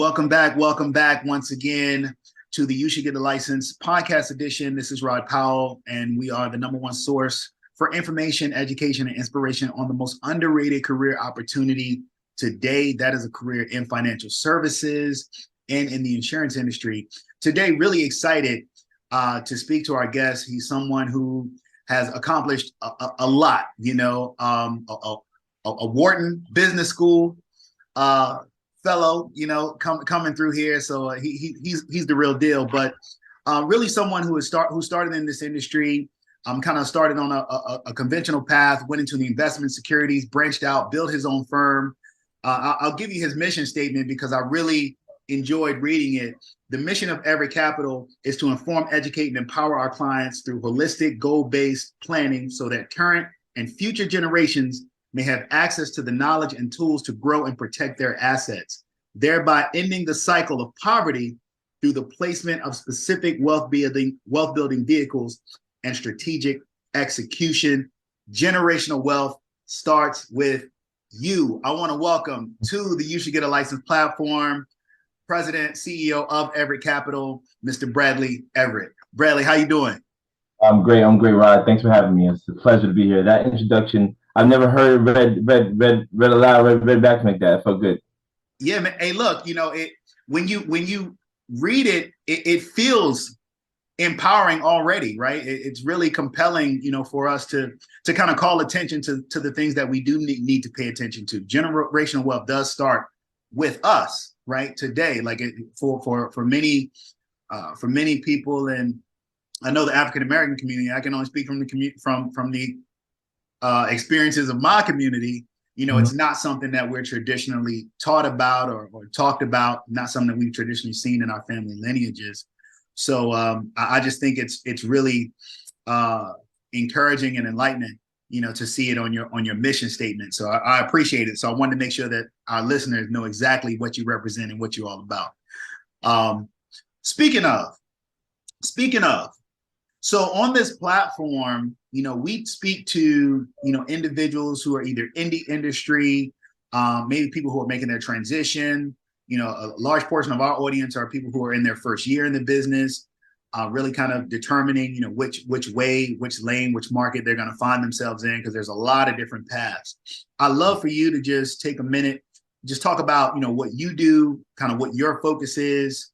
Welcome back. Welcome back once again to the You Should Get a License podcast edition. This is Rod Powell, and we are the number one source for information, education, and inspiration on the most underrated career opportunity today. That is a career in financial services and in the insurance industry. Today, really excited to speak to our guest. He's someone who has accomplished a lot, a Wharton Business School fellow, coming through here. So he's the real deal. But really someone who started in this industry, kind of started on a conventional path, went into the investment securities, branched out, built his own firm. I'll give you his mission statement because I really enjoyed reading it. The mission of Everett Capital is to inform, educate, and empower our clients through holistic, goal-based planning so that current and future generations may have access to the knowledge and tools to grow and protect their assets, thereby ending the cycle of poverty through the placement of specific wealth-building vehicles and strategic execution. Generational wealth starts with you. I want to welcome to the You Should Get a License platform, President, CEO of Everett Capital, Mr. Bradley Everett. Bradley, how you doing? I'm great, Rod. Thanks for having me. It's a pleasure to be here. That introduction, I've never heard read aloud, read back like that. It felt good. Yeah, man. Hey, look, when you read it, it feels empowering already, right? It's really compelling, for us to kind of call attention to the things that we do need to pay attention to. Generational wealth does start with us, right? Today, like for many people, and I know the African American community. I can only speak from the experiences of my community. It's not something that we're traditionally taught about or talked about. Not something that we've traditionally seen in our family lineages. So I just think it's really encouraging and enlightening, to see it on your mission statement. So I appreciate it. So I wanted to make sure that our listeners know exactly what you represent and what you're all about. Speaking of, so on this platform, we speak to, individuals who are either in the industry, maybe people who are making their transition. A large portion of our audience are people who are in their first year in the business, really kind of determining, which way, which lane, which market they're going to find themselves in, because there's a lot of different paths. I'd love for you to just take a minute, just talk about, what you do, kind of what your focus is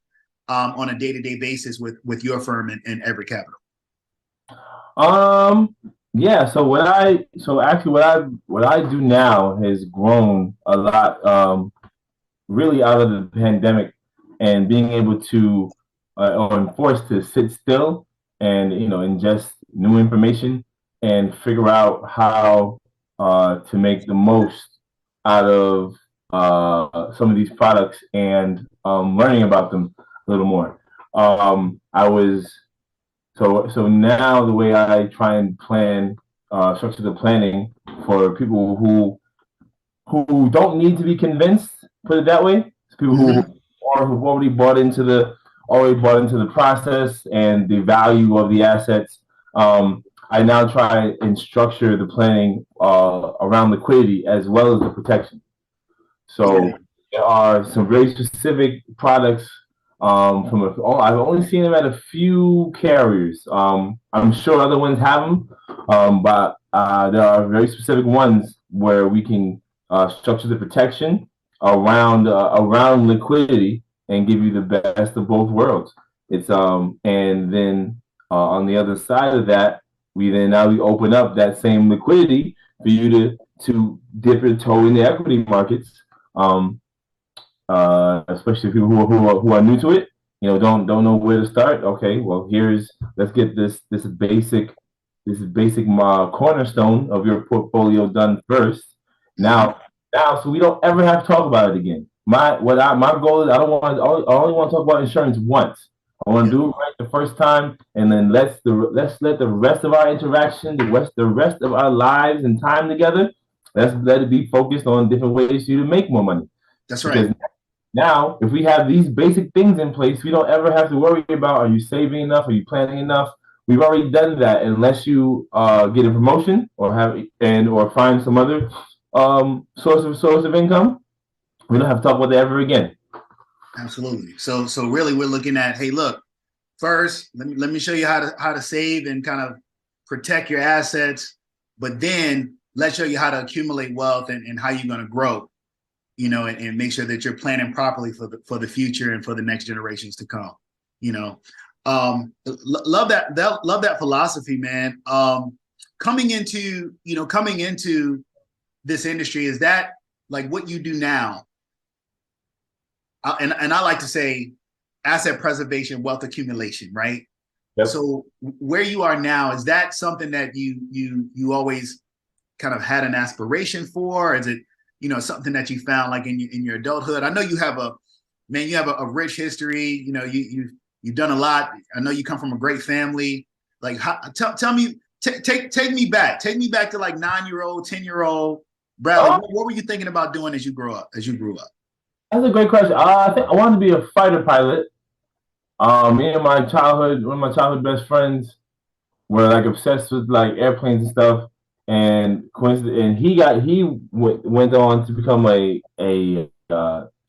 on a day-to-day basis with your firm and Everett Capital. Yeah. So what I do now has grown a lot, really out of the pandemic and being able to, or forced to sit still and, ingest new information and figure out how, to make the most out of, some of these products and, learning about them a little more. So now the way I try and plan, structure the planning for people who don't need to be convinced, put it that way. It's people who've already bought into the process and the value of the assets. I now try and structure the planning around liquidity as well as the protection. So there are some very specific products. I've only seen them at a few carriers. I'm sure other ones have them, but there are very specific ones where we can structure the protection around liquidity and give you the best of both worlds. It's and then on the other side of that, we open up that same liquidity for you to dip your toe in the equity markets. Especially people who are new to it, don't know where to start. Okay, well, let's get this basic cornerstone of your portfolio done first. Now, so we don't ever have to talk about it again. My goal is I only want to talk about insurance once. I want to do it right the first time, and then let's let the rest of our interaction, the rest of our lives and time together, let it be focused on different ways for you to make more money. That's right. Because now, if we have these basic things in place, we don't ever have to worry about, are you saving enough? Are you planning enough? We've already done that. Unless you get a promotion or find some other source of income, we don't have to talk about that ever again. Absolutely. So really we're looking at, hey, look, first, let me show you how to save and kind of protect your assets, but then let's show you how to accumulate wealth and how you're going to grow, and make sure that you're planning properly for the future and for the next generations to come. You know, love that philosophy, man. Coming into this industry, is that like what you do now? And I like to say asset preservation, wealth accumulation, right? Yep. So where you are now, is that something that you always kind of had an aspiration for? Or is it, something that you found like in your adulthood? I know you have a rich history. You've done a lot. I know you come from a great family. Like, tell me, take me back to like 9-year-old, 10-year-old Bradley. What were you thinking about doing as you grew up? That's a great question. I think I wanted to be a fighter pilot. Me and one of my childhood best friends were like obsessed with like airplanes and stuff. And he went on to become a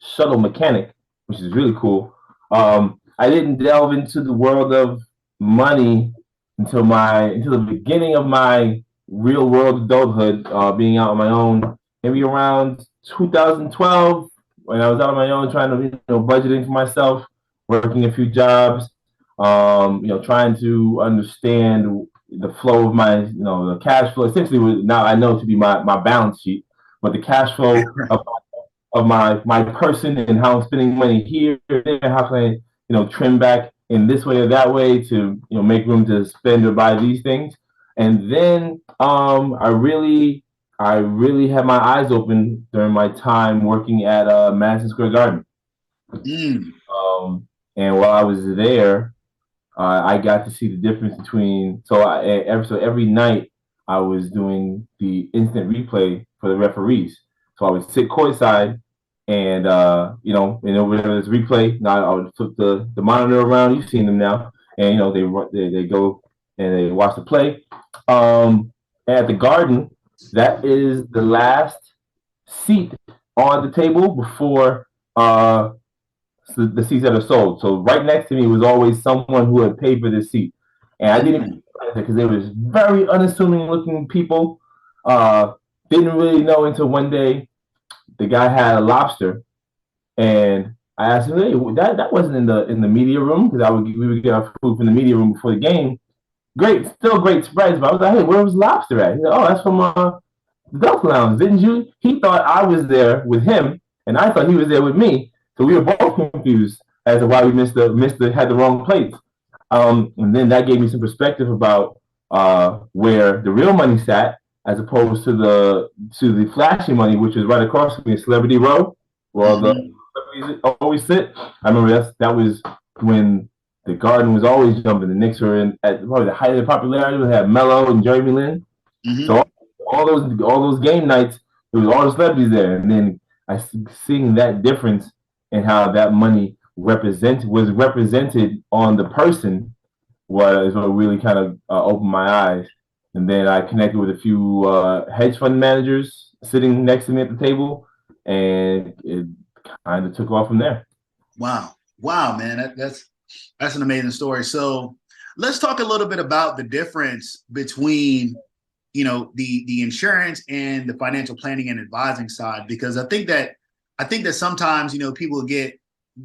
shuttle mechanic, which is really cool. I didn't delve into the world of money until the beginning of my real world adulthood, being out on my own, maybe around 2012, when I was out on my own trying to budgeting for myself, working a few jobs, trying to understand the flow of my the cash flow. Essentially, now I know to be my balance sheet, but the cash flow of my person and how I'm spending money here, how can I trim back in this way or that way to make room to spend or buy these things. And then I really had my eyes open during my time working at Madison Square Garden. And while I was there, I got to see the difference between. So every night I was doing the instant replay for the referees. So I would sit courtside, and whenever there's replay, now I would flip the monitor around. You've seen them now, and they go and they watch the play. At the Garden, that is the last seat on the table before the seats that are sold. So right next to me was always someone who had paid for this seat, and I didn't because they was very unassuming looking people. Didn't really know until one day the guy had a lobster, and I asked him, "Hey, that wasn't in the media room because we would get our food from the media room before the game. Still great spreads, but I was like, hey, where was lobster at?" He said, "Oh, that's from the Duck Lounge, didn't you?" He thought I was there with him, and I thought he was there with me. So we were both confused as to why we had the wrong plates. And then that gave me some perspective about where the real money sat, as opposed to the flashy money, which is right across from me, Celebrity Row, where all the celebrities always sit. I remember that was when the Garden was always jumping. The Knicks were at probably the height of their popularity. We had Melo and Jeremy Lin. So all those game nights, there was all the celebrities there, and then I seeing that difference and how that money was represented on the person was what really kind of opened my eyes. And then I connected with a few hedge fund managers sitting next to me at the table, and it kind of took off from there. Wow, man, that's an amazing story. So let's talk a little bit about the difference between the insurance and the financial planning and advising side, because I think that sometimes people get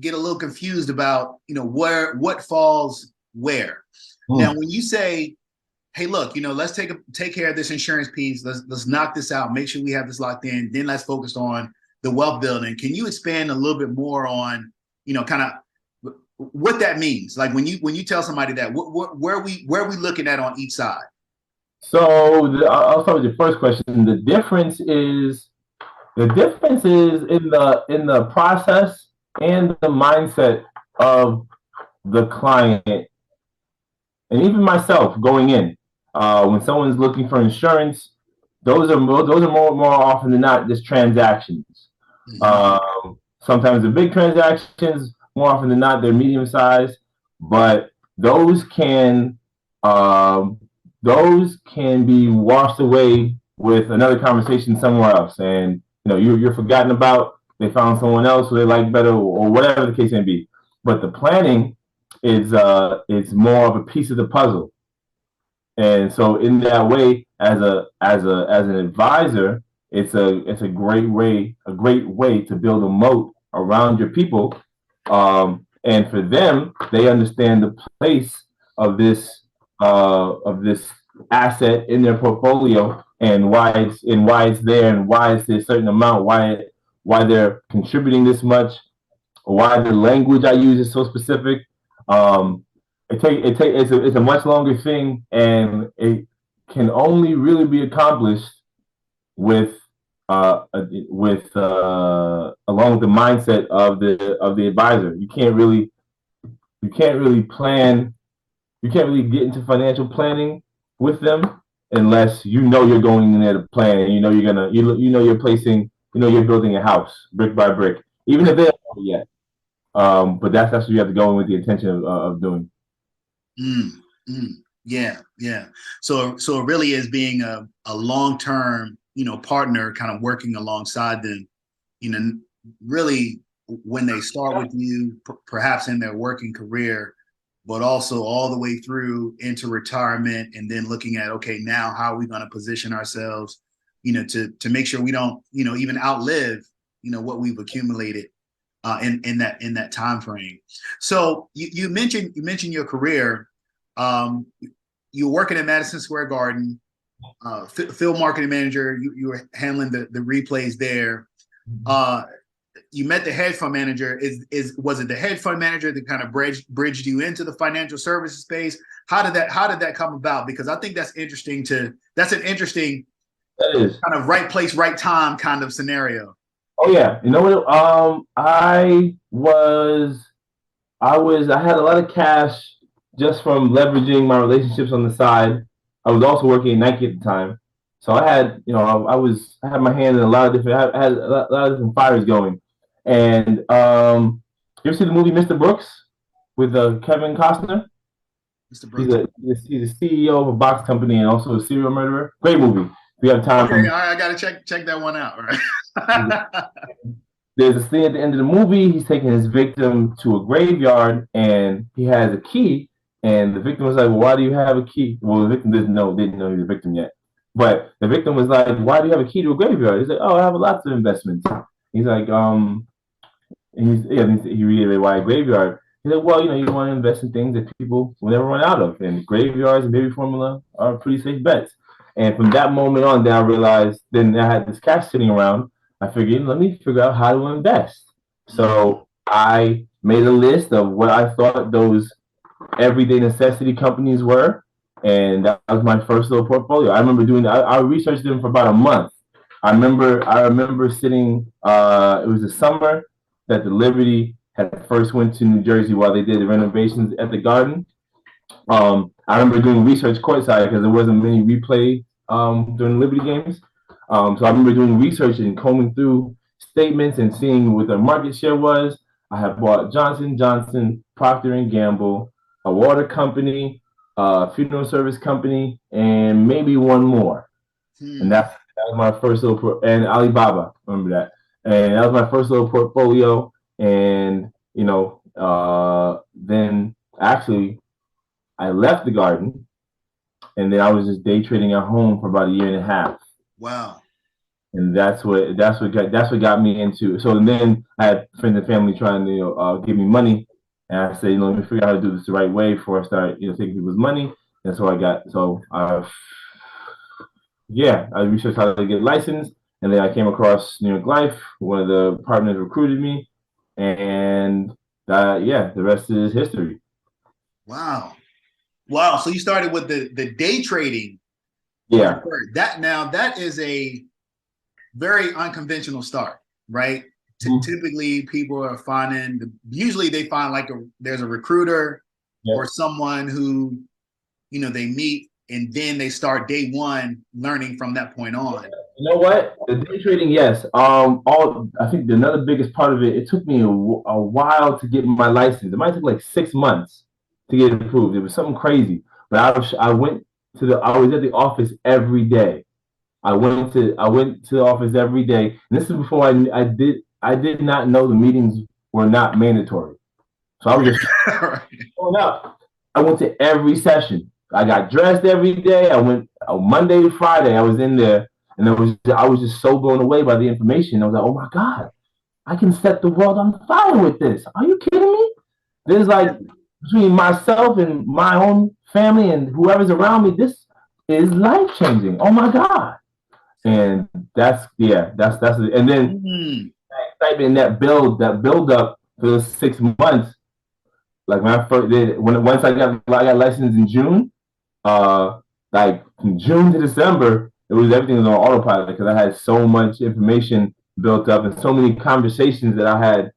a little confused about what falls where. Now, when you say, hey, look, let's take care of this insurance piece, let's knock this out, make sure we have this locked in, then let's focus on the wealth building. Can you expand a little bit more on kind of what that means? Like when you tell somebody that, where are we looking at on each side? So I'll start with your first question. The difference is in the process and the mindset of the client, and even myself going in. When someone's looking for insurance, those are more often than not just transactions. Sometimes they're big transactions. More often than not, they're medium sized, but those can be washed away with another conversation somewhere else, and you're forgotten about. they found someone else who they like better, or whatever the case may be. But the planning is more of a piece of the puzzle. And so in that way, as an advisor, it's a great way to build a moat around your people. And for them, they understand the place of this asset in their portfolio, and why it's there, and why it's a certain amount, why they're contributing this much, why the language I use is so specific. Um, it's a much longer thing, and it can only really be accomplished with along with the mindset of the advisor. You can't really get into financial planning with them unless you know you're going in there to plan, and you're building a house brick by brick, even if they don't know it yet. But that's what you have to go in with the intention of doing. Mm, mm, yeah, yeah. So it really is being a long-term, partner, kind of working alongside them, really when they start with you, perhaps in their working career, but also all the way through into retirement, and then looking at, okay, now how are we going to position ourselves, to make sure we don't, even outlive, what we've accumulated in that time frame. So you mentioned your career. You were working at Madison Square Garden, field marketing manager. You were handling the replays there. You met the hedge fund manager. Was it the hedge fund manager that kind of bridged you into the financial services space? How did that come about? Because I think that's an interesting kind of right place, right time kind of scenario. Oh yeah, you know what? I had a lot of cash just from leveraging my relationships on the side. I was also working at Nike at the time, so I had, I had my hand in a lot of different, I had a lot of different fires going. And you ever see the movie Mr. Brooks with Kevin Costner? Mr. Brooks. He's a CEO of a box company and also a serial murderer. Great movie. If you have time. Okay, I gotta check that one out. Right. There's a scene at the end of the movie. He's taking his victim to a graveyard, and he has a key. And the victim was like, "Well, why do you have a key?" Well, the victim didn't know he was a victim yet. But the victim was like, "Why do you have a key to a graveyard?" He's like, "Oh, I have lots of investments." He's like, he reiterated why a graveyard. He's like, "Well, you want to invest in things that people will never run out of, and graveyards and baby formula are pretty safe bets." And from that moment on, then I realized, then I had this cash sitting around. I figured, let me figure out how to invest. So I made a list of what I thought those everyday necessity companies were, and that was my first little portfolio. I remember doing that. I researched them for about a month. I remember sitting. It was the summer that the Liberty had first went to New Jersey while they did the renovations at the Garden. I remember doing research courtside because there wasn't many replay during the Liberty games. So I remember doing research and combing through statements and seeing what their market share was. I had bought Johnson Johnson, Procter and Gamble, a water company, a funeral service company, and maybe one more. And that was my first little and Alibaba. Remember that? And that was my first little portfolio. And then actually I left the Garden, and then I was just day trading at home for about a year and a half. Wow. And that's what got me into. So then I had friends and family trying to give me money, and I said, let me figure out how to do this the right way before I start taking people's money. And so I researched how to get licensed, and then I came across New York Life. One of the partners recruited me, and the rest is history. Wow. So you started with the day trading. Yeah. That is a very unconventional start, right? Typically, people are usually they find there's a recruiter or someone who, they meet, and then they start day one learning from that point on. You know what? The day trading, yes. I think another biggest part of it. It took me a while to get my license. It might take like 6 months to get it approved. It was something crazy. But I was at the office every day. I went to the office every day. And this is before I did I did not know the meetings were not mandatory. So I was just showing up. I went to every session. I got dressed every day. I went Monday to Friday. I was in there, and I was just so blown away by the information. I was like, oh my God, I can set the world on fire with this. Are you kidding me? There's like between myself and my own family and whoever's around me, this is life changing. Oh my God. And that's it. And then that excitement, that build up for those 6 months. Like when I first did, once I got licensed in June, like from June to December, everything was on autopilot because I had so much information built up and so many conversations that I had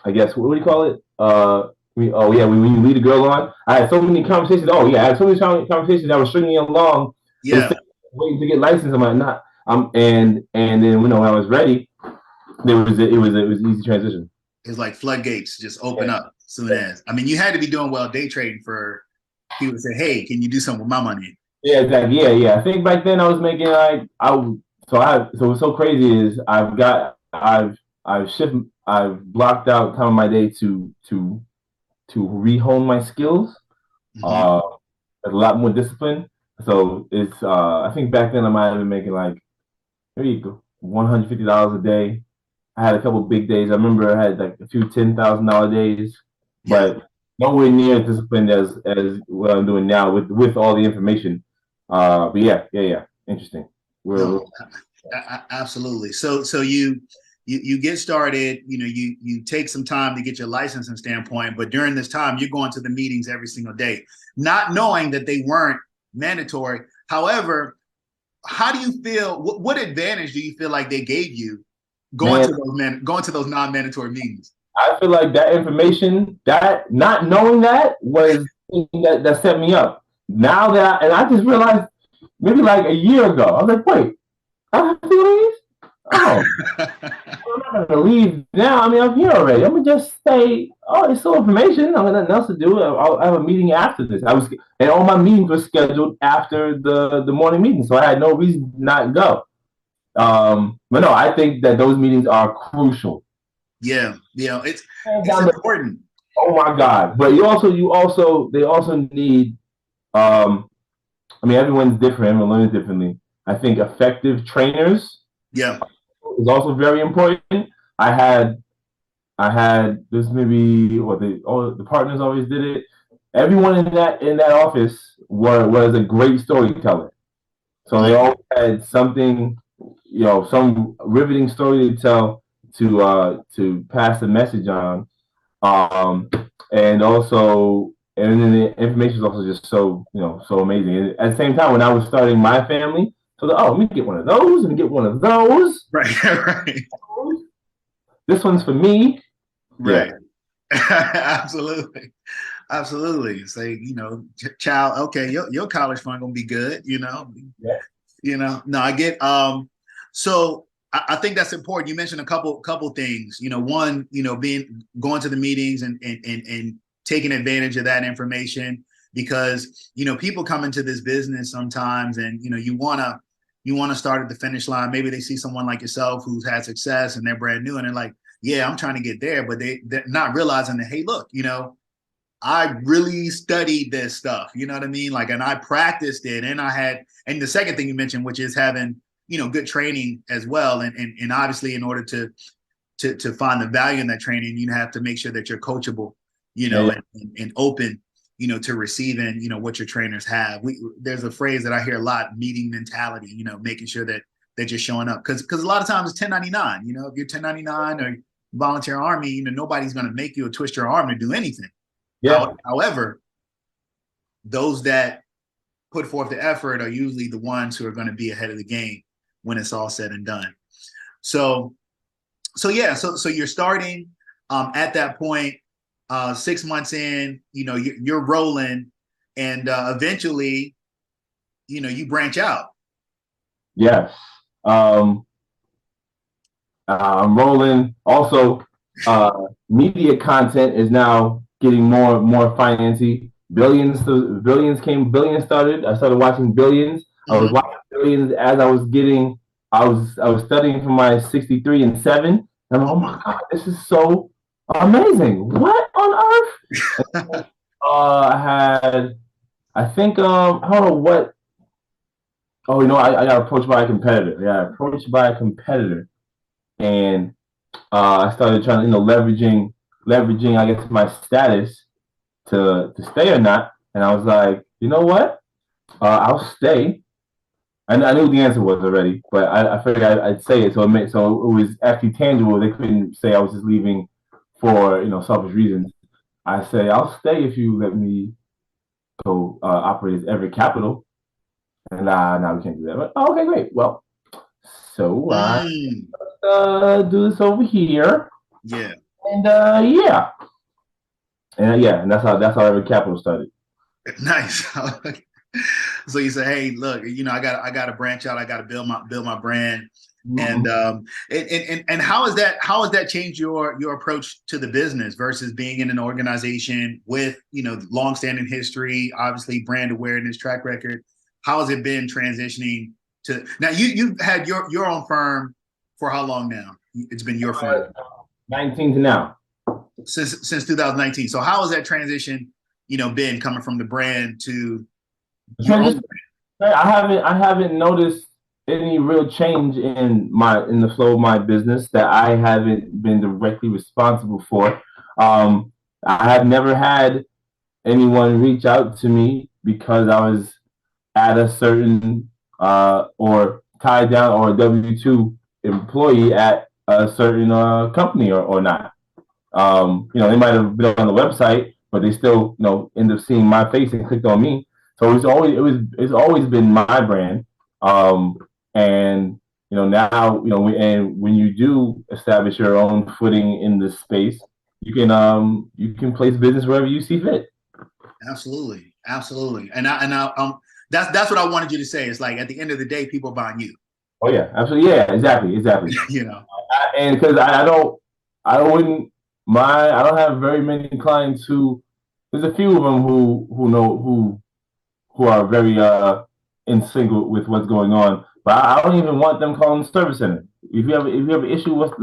I guess what do you call it? When you lead a girl on, I had so many conversations. Oh yeah, I had so many conversations that were stringing along. Yeah, waiting to get licensed. I'm like, not. And then when I was ready, it was an easy transition. It's like floodgates just open up soon as. I mean, you had to be doing well day trading for people to say, "Hey, can you do something with my money?" Yeah, exactly. Yeah. I think back then I was making like so what's so crazy is I've blocked out time of my day to rehone my skills. A lot more discipline. So it's I think back then I might have been making like maybe $150 a day. I had a couple big days. I remember I had like a few $10,000 days, but nowhere near as disciplined as what I'm doing now with all the information. But yeah, interesting. Absolutely. So you get started. You take some time to get your licensing standpoint, but during this time, you're going to the meetings every single day, not knowing that they weren't mandatory. However, how do you feel? What advantage do you feel like they gave you going to those non-mandatory meetings? I feel like that information, that not knowing that was that set me up. Now that I just realized maybe like a year ago, I was like, wait, I have to do these? Oh, I'm not gonna leave now. I mean, I'm here already. I'm gonna just say, oh, it's still information. I have nothing else to do. I have a meeting after this. And all my meetings were scheduled after the morning meeting, so I had no reason to not go. But no, I think that those meetings are crucial. Yeah, it's important. Oh my God! But they also need. I mean, everyone's different. Everyone learns differently. I think effective trainers. Yeah. Is also very important. I had this maybe the partners always did it. Everyone in that office was a great storyteller. So they all had something, some riveting story to tell to pass the message on. And then the information is also just so amazing. And at the same time, when I was starting my family, so let me get one of those and get one of those. Right. This one's for me. Right. Yeah. Absolutely. Say, child, okay, your college fund gonna be good, Yeah. No, I get so I think that's important. You mentioned a couple things. One, going to the meetings and taking advantage of that information, because people come into this business sometimes and you want to start at the finish line. Maybe they see someone like yourself who's had success and they're brand new and they're like, yeah, I'm trying to get there, but they're not realizing that, hey, look, I really studied this stuff, you know what I mean? Like, and I practiced it, and the second thing you mentioned, which is having, good training as well. And obviously in order to find the value in that training, you have to make sure that you're coachable, and open, to receiving, what your trainers have. There's a phrase that I hear a lot: meeting mentality, making sure that you're showing up. Cause a lot of times it's 1099, if you're 1099 or volunteer army, nobody's going to make you or twist your arm to do anything. Yeah. However, those that put forth the effort are usually the ones who are going to be ahead of the game when it's all said and done. So you're starting at that point, 6 months in, you're rolling, and eventually, you branch out. Yes. I'm rolling. Also, media content is now getting more financy. Billions started. I started watching Billions. I was watching Billions as I was getting I was studying for my 63 and 7. And I'm like, oh my God, this is so amazing. What on earth? I had, I think, I don't know what. Oh, I got approached by a competitor. Yeah, approached by a competitor, and I started trying to, leveraging, I guess, my status to stay or not. And I was like, you know what? I'll stay. And I knew the answer was already, but I figured I'd say it, so it was actually tangible. They couldn't say I was just leaving for selfish reasons. I say I'll stay if you let me go operate as Everett Capital. And now we can't do that. But, oh, okay, great. Well, so I do this over here, Yeah. and yeah, and that's how Everett Capital started. Nice. So you say, hey, look, I got to branch out. I got to build my brand. Mm-hmm. And how has that changed your approach to the business versus being in an organization with longstanding history, obviously brand awareness, track record? How has it been transitioning to now? You've had your own firm for how long now? It's been your firm 19 to now. since 2019. So how has that transition been coming from the brand to your own brand? I haven't noticed any real change in the flow of my business that I haven't been directly responsible for. I have never had anyone reach out to me because I was at a certain or tied down or a W-2 employee at a certain company or not. They might have been on the website, but they still end up seeing my face and clicked on me. So it's always been my brand. And now when you do establish your own footing in this space, you can place business wherever you see fit. Absolutely, and that's what I wanted you to say. It's like at the end of the day, people are buying you. Oh yeah, absolutely, yeah, exactly. And because I don't have very many clients who. There's a few of them who are very in sync with what's going on. But I don't even want them calling the service center. If you have an issue, let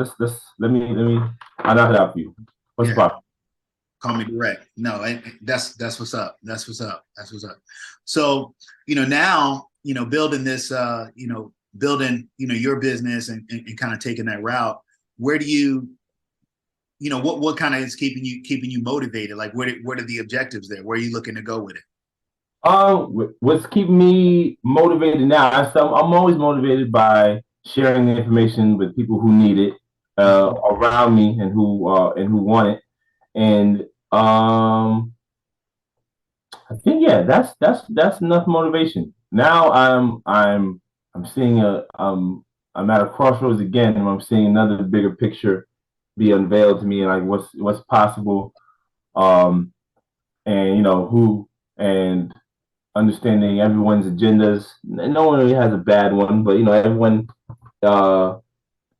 me I'll knock it out for you. What's the problem? Call me direct. No, that's what's up. So now building this building your business and kind of taking that route. Where do you what kind of is keeping you motivated? Like what are the objectives there? Where are you looking to go with it? What's keeping me motivated now? I'm always motivated by sharing the information with people who need it around me and who want it. And I think that's enough motivation. Now I'm seeing I'm at a crossroads again, and I'm seeing another bigger picture be unveiled to me, and like what's possible, and who and understanding everyone's agendas. No one really has a bad one, but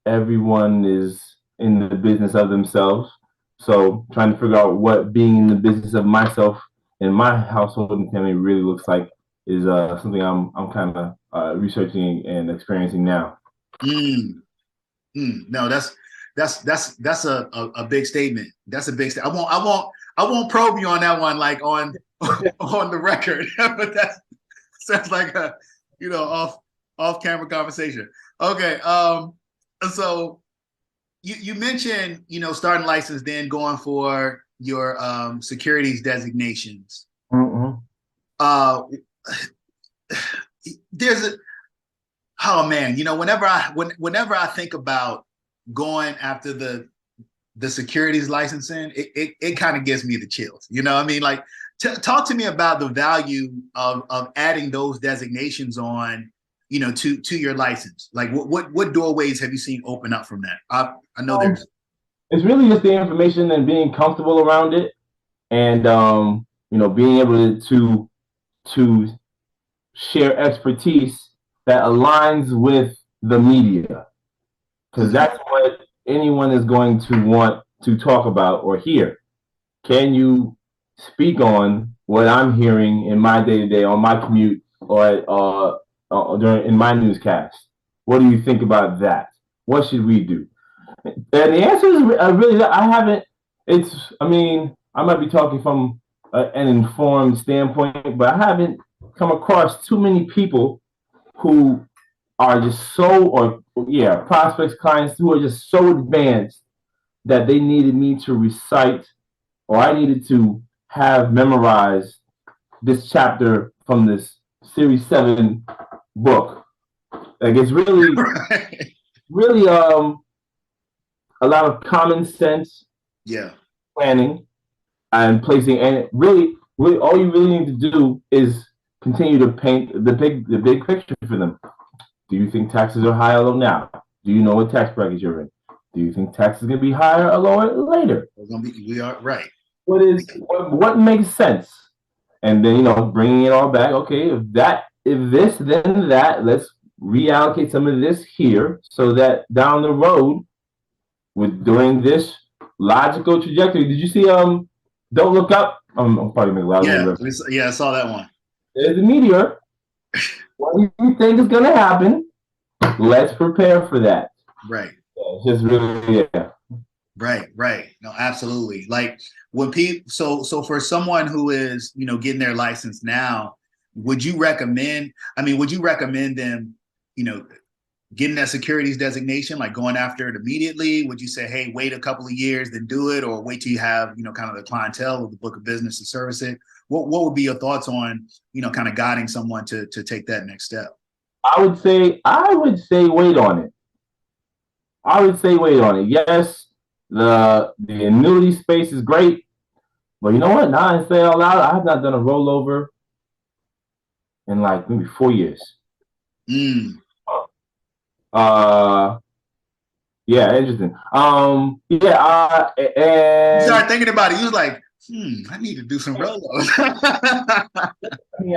everyone is in the business of themselves. So trying to figure out what being in the business of myself in my household and family really looks like is something I'm kind of researching and experiencing now. No, that's a big statement. That's a big statement. I won't probe you on that one, like on the record, but that sounds like a off camera conversation. Okay, so you mentioned starting license, then going for your securities designations. Mm-hmm. There's a oh man, whenever I think about going after the securities licensing, it kind of gives me the chills. I mean, like talk to me about the value of adding those designations on to your license. Like what doorways have you seen open up from that? I know there's it's really just the information and being comfortable around it, and being able to share expertise that aligns with the media, because that's what anyone is going to want to talk about or hear. Can you speak on what I'm hearing in my day-to-day, on my commute, or in my newscast? What do you think about that? What should we do? And the answer is really that I haven't. I mean, I might be talking from an informed standpoint, but I haven't come across too many people who are just prospects, clients who are just so advanced that they needed me to recite or I needed to have memorized this chapter from this Series 7 book. Like it's really, really a lot of common sense planning and placing, and really all you really need to do is continue to paint the big picture for them. Do you think taxes are high or low now? Do you know what tax bracket you're in? Do you think taxes are going to be higher or lower later? We are right. What makes sense? And then bringing it all back. Okay, if this, then that. Let's reallocate some of this here, so that down the road, with doing this logical trajectory. Did you see? Don't Look Up. I'm probably making a lot of I saw that one. There's a meteor. What do you think is going to happen? Let's prepare for that. Right. It's just really, Right. No, absolutely. Like when people, so for someone who is, getting their license now, would you recommend them, getting that securities designation, like going after it immediately? Would you say, hey, wait a couple of years, then do it, or wait till you have, kind of the clientele of the book of business to service it? What would be your thoughts on, kind of guiding someone to take that next step? I would say wait on it. Yes, the annuity space is great, but you know what? Now I say out loud, I have not done a rollover in like maybe 4 years. Yeah, interesting. And you start thinking about it. You was like, I need to do some rollovers.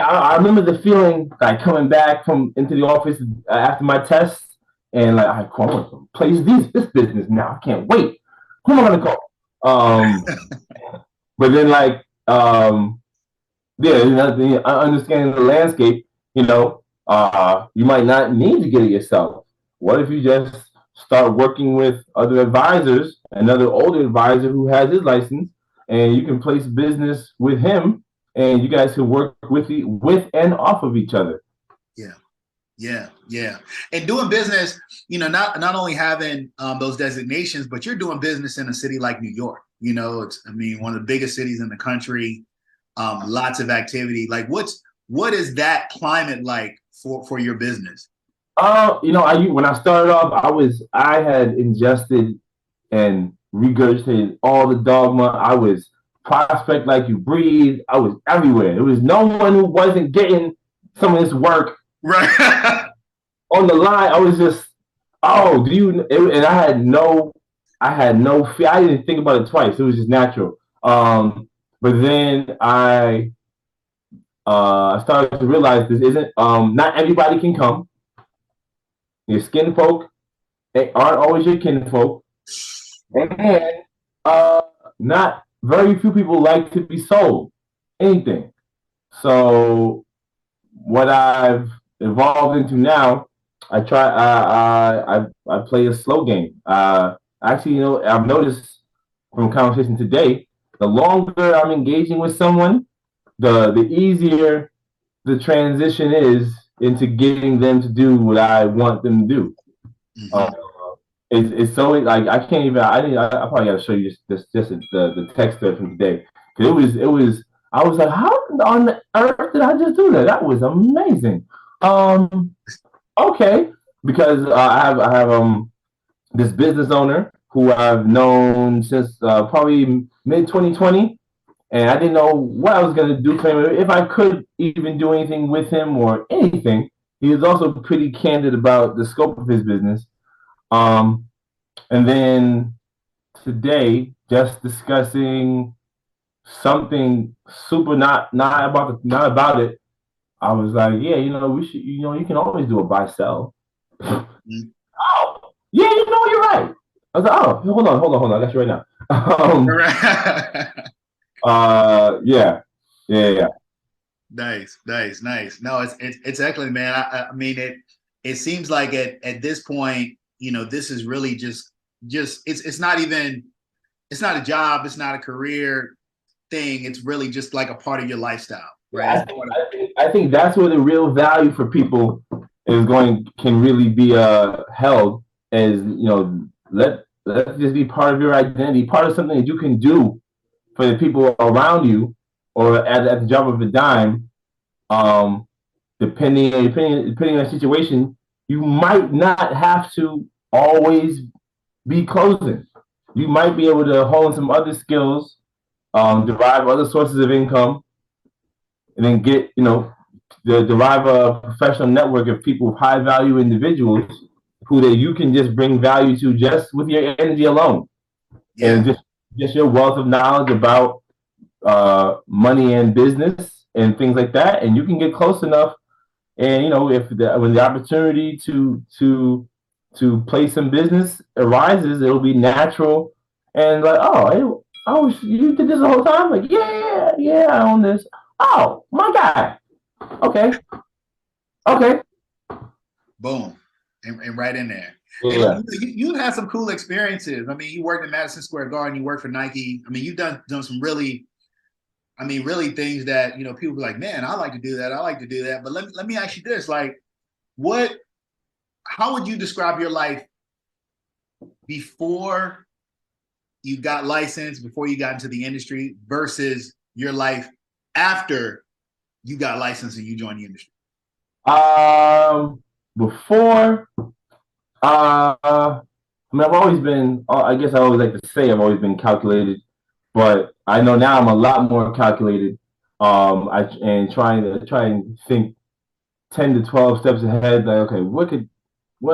I remember the feeling like coming back into the office after my tests, and like I want to place this business now. I can't wait. Who am I gonna call? But then understanding the landscape. You might not need to get it yourself. What if you just start working with other advisors, another older advisor who has his license, and you can place business with him, and you guys can work with and off of each other. Yeah. And doing business, not only having those designations, but you're doing business in a city like New York. It's one of the biggest cities in the country. Lots of activity. Like, what is that climate like for your business? When I started off, I had ingested and regurgitated all the dogma. I was prospect like you breathe. I was everywhere. There was no one who wasn't getting some of this work right on the line. I was just, and I had no fear. I didn't think about it twice. It was just natural. But then I started to realize this isn't. Not everybody can come. Your skin folk aren't always your kinfolk, and not very few people like to be sold anything. So what I've evolved into now, I play a slow game. Actually, I've noticed from conversation today, the longer I'm engaging with someone, the easier the transition is into getting them to do what I want them to do. It's so like I can't even. I probably got to show you just the text thread from today. It was. I was like, how on the earth did I just do that? That was amazing. Okay, because I have this business owner who I've known since probably mid 2020. And I didn't know what I was going to do for him, if I could even do anything with him or anything. He was also pretty candid about the scope of his business. And then today, just discussing something super not about it. I was like, yeah, we should, you can always do a buy sell. Oh, yeah, you're right. I was like, oh, hold on, I got you right now. Yeah. Nice. No, it's excellent, man. I mean it. it seems like at this point, this is really just it's not even, it's not a job, it's not a career thing. It's really just like a part of your lifestyle, right? I think that's where the real value for people can really be held, as let this be part of your identity, part of something that you can do for the people around you, or at the drop of a dime. Um, depending on the situation, you might not have to always be closing. You might be able to hone some other skills, derive other sources of income, and then derive a professional network of people, high value individuals who that you can just bring value to just with your energy alone, and just your wealth of knowledge about money and business and things like that, and you can get close enough. And when the opportunity to play some business arises, it'll be natural, and like, you did this the whole time? Like, yeah, I own this. Oh, my guy. Okay. Boom. And right in there. Yeah. And you've had some cool experiences. I mean, you worked in Madison Square Garden, you worked for Nike. I mean, you've done some really things that, people be like, man, I like to do that. I like to do that. But let me ask you this, like, how would you describe your life before you got licensed, before you got into the industry, versus your life after you got licensed and you joined the industry? Before, I've always been, I guess I always like to say I've always been calculated, but I know now I'm a lot more calculated. Try and think 10 to 12 steps ahead. Like, okay, what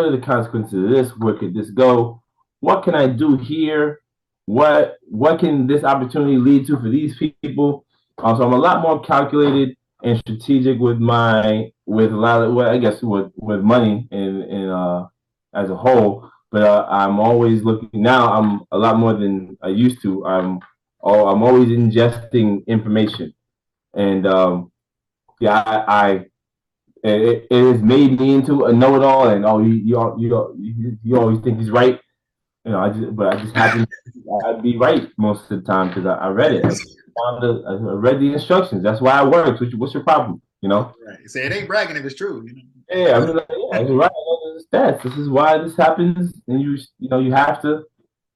are the consequences of this? Where could this go? What can I do here? What can this opportunity lead to for these people? So I'm a lot more calculated and strategic with a lot of, I guess, with money and as a whole. But I'm always looking now. I'm a lot more than I used to. I'm always ingesting information, and it has made me into a know-it-all. And you always think he's right. I just happen to be right most of the time because I read it. I read the instructions. That's why I worked. What's your problem? Right. Say it ain't bragging if it's true. Yeah, I'm like, yeah, you're right. Stats. This is why this happens, and you have to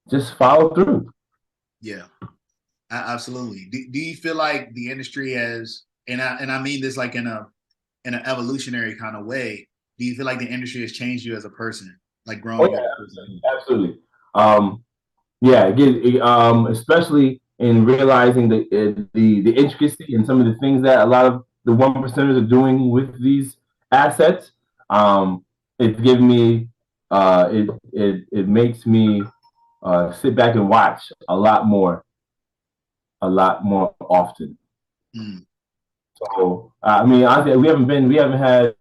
just follow through. Yeah, absolutely. Do you feel like the industry has, and I mean this like in an evolutionary kind of way, do you feel like the industry has changed you as a person, like growing up? Absolutely. Especially in realizing the intricacy and some of the things that a lot of the 1%ers are doing with these assets. It's given me it makes me sit back and watch a lot more often. So I mean, honestly, we haven't had.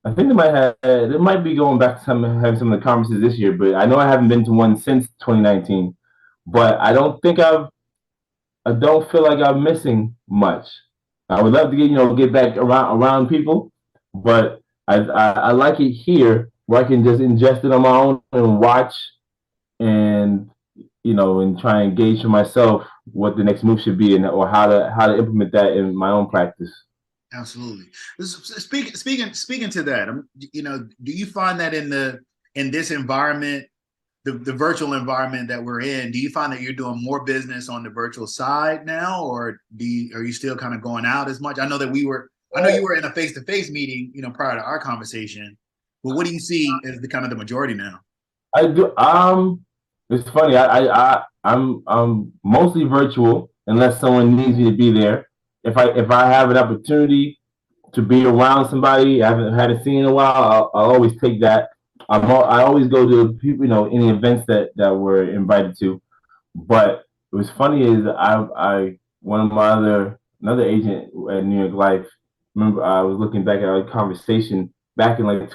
I think it might be going back to having some of the conferences this year, but I know I haven't been to one since 2019. But I don't feel like I'm missing much. I would love to get back around people, but I like it here where I can just ingest it on my own and watch, and and try and gauge for myself what the next move should be, or how to implement that in my own practice. Absolutely. Speaking to that, do you find that in this environment, the virtual environment that we're in, do you find that you're doing more business on the virtual side now, or are you still kind of going out as much? I know you were in a face-to-face meeting, prior to our conversation, but what do you see as the kind of the majority now? I do. It's funny. I'm mostly virtual unless someone needs me to be there. If I have an opportunity to be around somebody I haven't seen in a while, I'll always take that. I always go to people, any events that we're invited to. But it was funny is one of my another agent at New York Life. Remember, I was looking back at our conversation back in like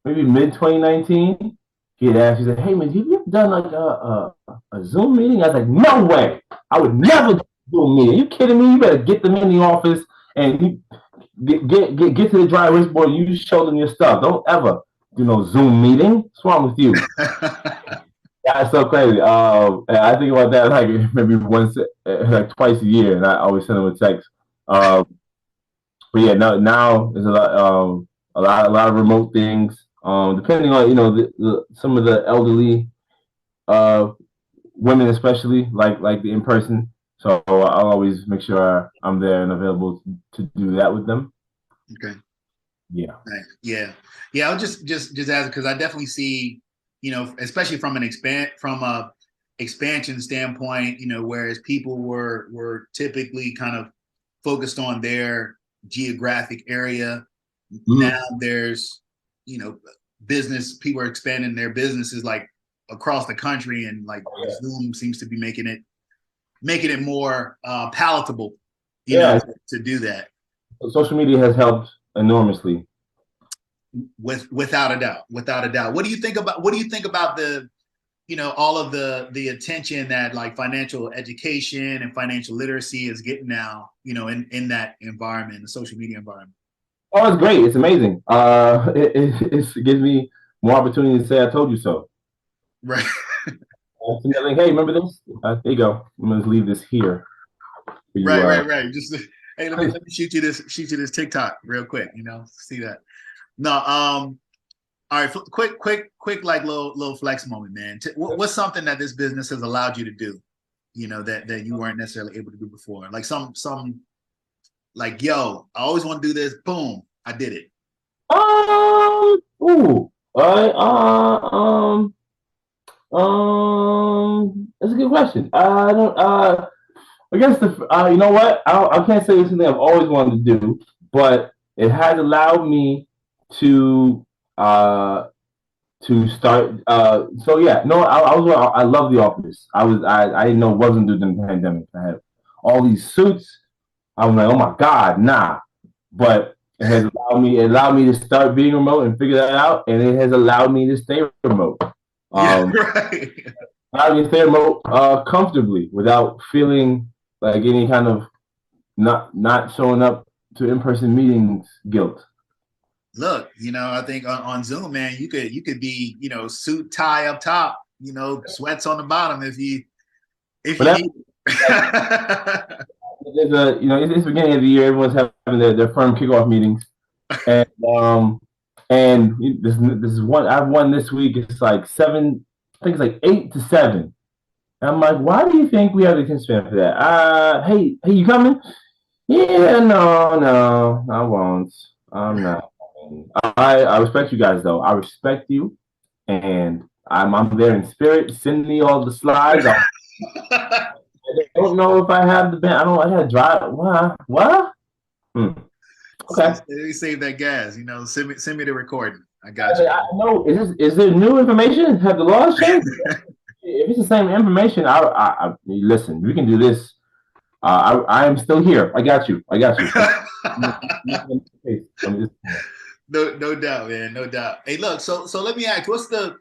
maybe mid 2019. He had asked, he said, "Hey man, have you ever done like a Zoom meeting?" I was like, "No way! I would never do a Zoom meeting. Are you kidding me? You better get them in the office." And get to the dry erase board. You show them your stuff. Don't ever do no Zoom meeting. What's wrong with you? That's so crazy. And I think about that like maybe once, like twice a year, and I always send them a text. But yeah, now there's a lot of remote things. Depending on some of the elderly women, especially like the in person. So I'll always make sure I'm there and available to do that with them. Okay. Yeah. Right. Yeah. Yeah. I'll just ask because I definitely see, especially from a expansion standpoint, whereas people were typically kind of focused on their geographic area. Mm-hmm. Now there's, people are expanding their businesses like across the country, and like Zoom seems to be making it more palatable, to do that. Social media has helped enormously. Without a doubt. What do you think about the, all of the attention that like financial education and financial literacy is getting now, in that environment, the social media environment? Oh, it's great. It's amazing. It gives me more opportunity to say I told you so. Right. Like, hey, remember this? There you go. I'm gonna leave this here. Right. Just hey, let me shoot you this TikTok real quick. See that. No, all right. Quick, like little flex moment, man. What's something that this business has allowed you to do, that you weren't necessarily able to do before? Like some like, yo, I always want to do this. Boom, I did it. That's a good question. I don't. I guess you know what? I can't say it's something I've always wanted to do, but it has allowed me to start. So yeah, no, I love The Office. I didn't know it wasn't due to the pandemic. I had all these suits. I'm like, oh my God, nah. But it has allowed me to start being remote and figure that out, and it has allowed me to stay remote. Right. Allowed me to stay remote comfortably without feeling like any kind of not showing up to in-person meetings guilt. Look, I think on Zoom, man, you could be, suit tie up top, sweats on the bottom if you need. There's it's the beginning of the year. Everyone's having their firm kickoff meetings, and this is one I've won this week. It's like 7. I think it's like 8 to 7. And I'm like, why do you think we have the attention span for that? Hey, you coming? Yeah, no, I won't. I'm not. I respect you guys though. I respect you, and I'm there in spirit. Send me all the slides. I don't know if I have the band. I gotta drive. What? Okay. They save that gas. Send me the recording. I got you. I know. Is there new information? Have the laws changed? If it's the same information, I listen. We can do this. I am still here. I got you. No doubt, man. No doubt. Hey, look. So let me ask. What's the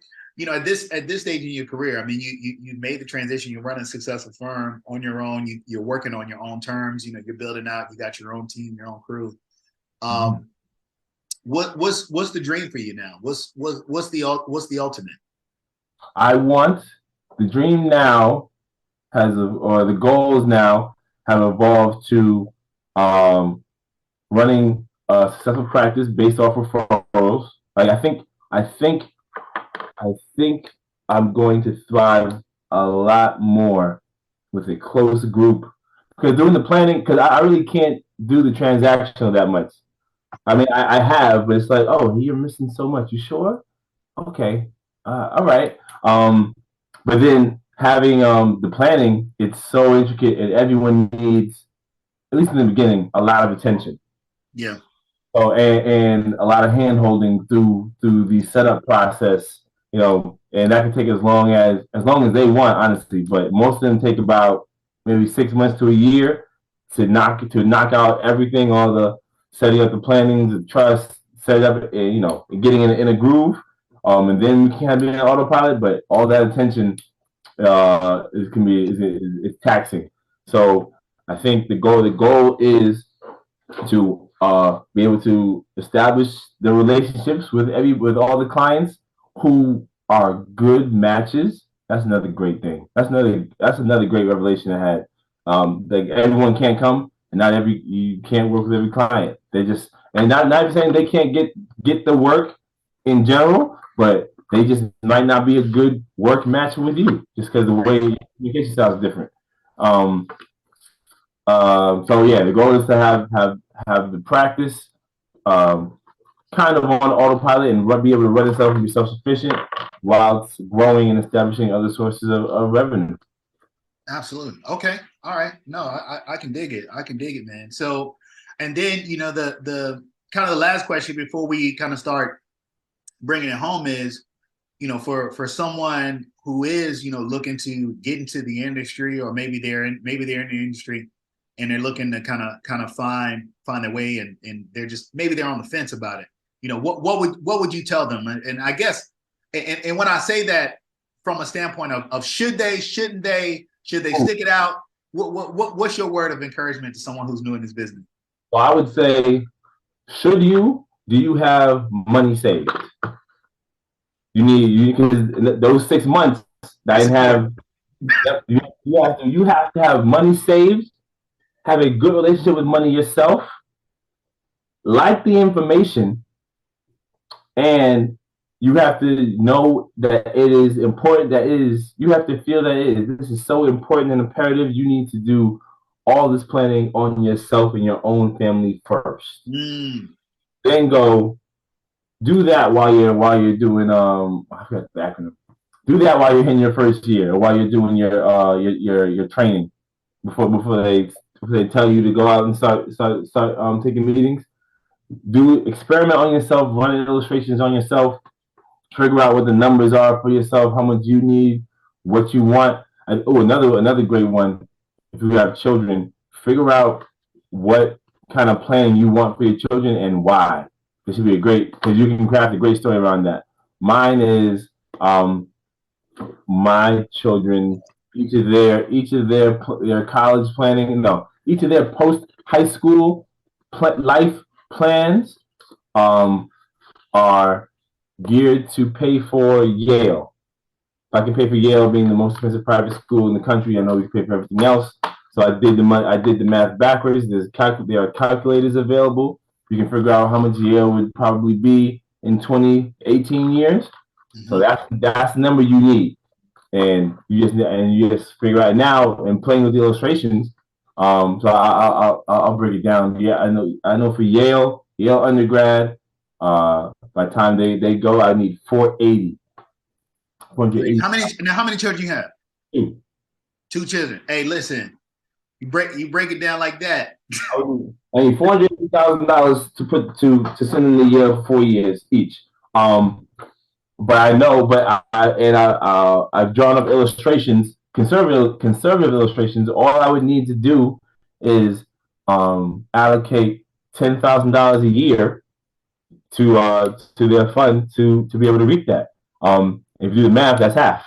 at this stage in your career? I mean, you made the transition. You're running a successful firm on your own. You're working on your own terms. You're building out. You got your own team, your own crew. What's the dream for you now? What's the ultimate? I want the dream now or the goals now have evolved to running a successful practice based off of referrals. Like I think I'm going to thrive a lot more with a close group, because doing the planning, because I really can't do the transactional that much. I mean, I have, but it's like, oh, you're missing so much. You sure? Okay. All right. But then having the planning, it's so intricate, and everyone needs, at least in the beginning, a lot of attention. Yeah. So and a lot of hand holding through the setup process, and that can take as long as they want, honestly. But most of them take about maybe 6 months to a year to knock out everything, all the setting up the planning, the trust, set it up, and, getting in a groove. And then we can have it in autopilot, but all that attention is taxing. So I think the goal is to be able to establish the relationships with all the clients who are good matches. That's another great thing. That's another great revelation I had. Like everyone can't come, and you can't work with every client. They just and not saying they can't get the work in general, but they just might not be a good work match with you just because the way your communication style is different. Um, so yeah, the goal is to have the practice kind of on autopilot and be able to run itself and be self-sufficient while growing and establishing other sources of revenue. Absolutely. Okay. All right. No, I can dig it. I can dig it, man. So, and then, you know, the kind of the last question before we kind of start bringing it home is, you know, for someone who is, you know, looking to get into the industry, or maybe they're in the industry and they're looking to kind of find a way, and they're just, maybe they're on the fence about it. You know, what would you tell them? And I guess, and when I say that from a standpoint of should they, shouldn't they, should they stick it out? What's your word of encouragement to someone who's new in this business? Well, I would say, do you have money saved? You can those 6 months that I didn't have. You have to have money saved, have a good relationship with money yourself, like the information, and you have to know that it is important. You have to feel that this is so important and imperative. You need to do all this planning on yourself and your own family first. Then go do that while you're doing I forgot the acronym. Do that while you're in your first year, or while you're doing your training before they tell you to go out and start taking meetings. Experiment on yourself, run illustrations on yourself, figure out what the numbers are for yourself, how much you need, what you want. Another great one. If you have children, figure out what kind of plan you want for your children and why. This should be because you can craft a great story around that. Mine is my children, each of their college planning, no, each of their post high school life plans are geared to pay for Yale. If I can pay for Yale, being the most expensive private school in the country, I know we can pay for everything else. So I did the math backwards. There are calculators available. You can figure out how much Yale would probably be in 18 years. So that's the number you need, and you just figure out now and playing with the illustrations. So I'll break it down. Yeah, I know for Yale undergrad, by the time they go, I need 480. How many children you have? 2. 2 children. Hey, listen, you break it down like that. I need $480,000 to send in the year for 4 years each. But I know, I've drawn up illustrations, conservative illustrations. All I would need to do is allocate $10,000 a year to their fund to be able to reap that. If you do the math, that's half.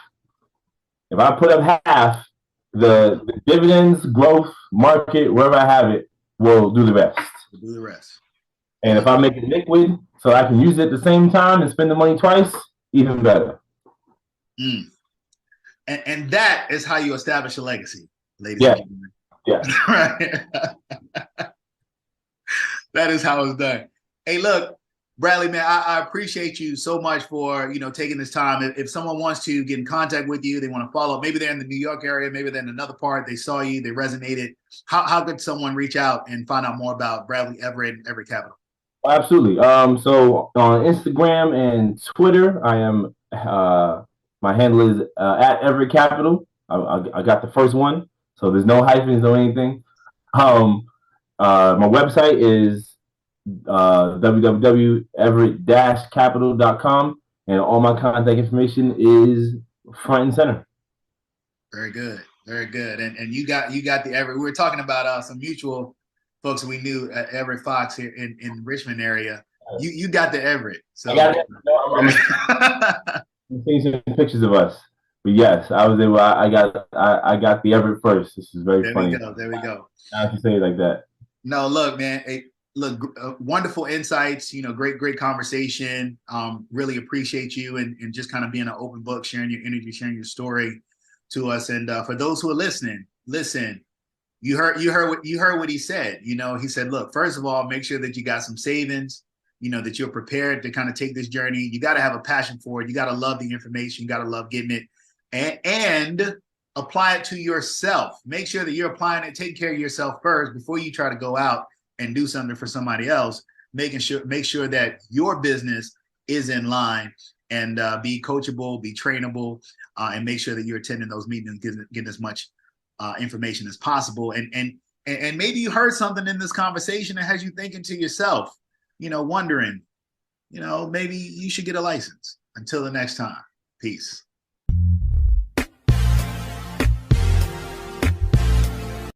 If I put up half, the dividends, growth, market, wherever I have it, will do the rest. And if I make it liquid so I can use it at the same time and spend the money twice, even better. And that is how you establish a legacy, ladies and gentlemen. Yeah. Right. That is how it's done. Hey, look, Bradley, man, I appreciate you so much for, you know, taking this time. If someone wants to get in contact with you, they want to follow, maybe they're in the New York area, maybe they're in another part, they saw you, they resonated. How could someone reach out and find out more about Bradley Everett and Everett Capital? Absolutely. So on Instagram and Twitter, I am my handle is at Everett Capital. I got the first one, so there's no hyphens, no anything. My website is www.everett-capital.com, and all my contact information is front and center. Very good, very good. And you got the Everett. We were talking about some mutual folks we knew at Everett Fox here in Richmond area. You got the Everett. So I'm seeing some pictures of us. But yes, I was able. I got the Everett first. This is very funny. There we go. Now if you say it like that. No, look, man. Hey, look, wonderful insights, great conversation. Really appreciate you and just kind of being an open book, sharing your energy, sharing your story to us. And for those who are listening, listen, you heard what he said. He said, look, first of all, make sure that you got some savings, that you're prepared to kind of take this journey. You got to have a passion for it. You got to love the information. You got to love getting it and apply it to yourself. Make sure that you're applying it, take care of yourself first before you try to go out and do something for somebody else. Make sure that your business is in line, and be coachable, be trainable, and make sure that you're attending those meetings, getting as much information as possible. And maybe you heard something in this conversation that has you thinking to yourself, wondering, maybe you should get a license. Until the next time, peace.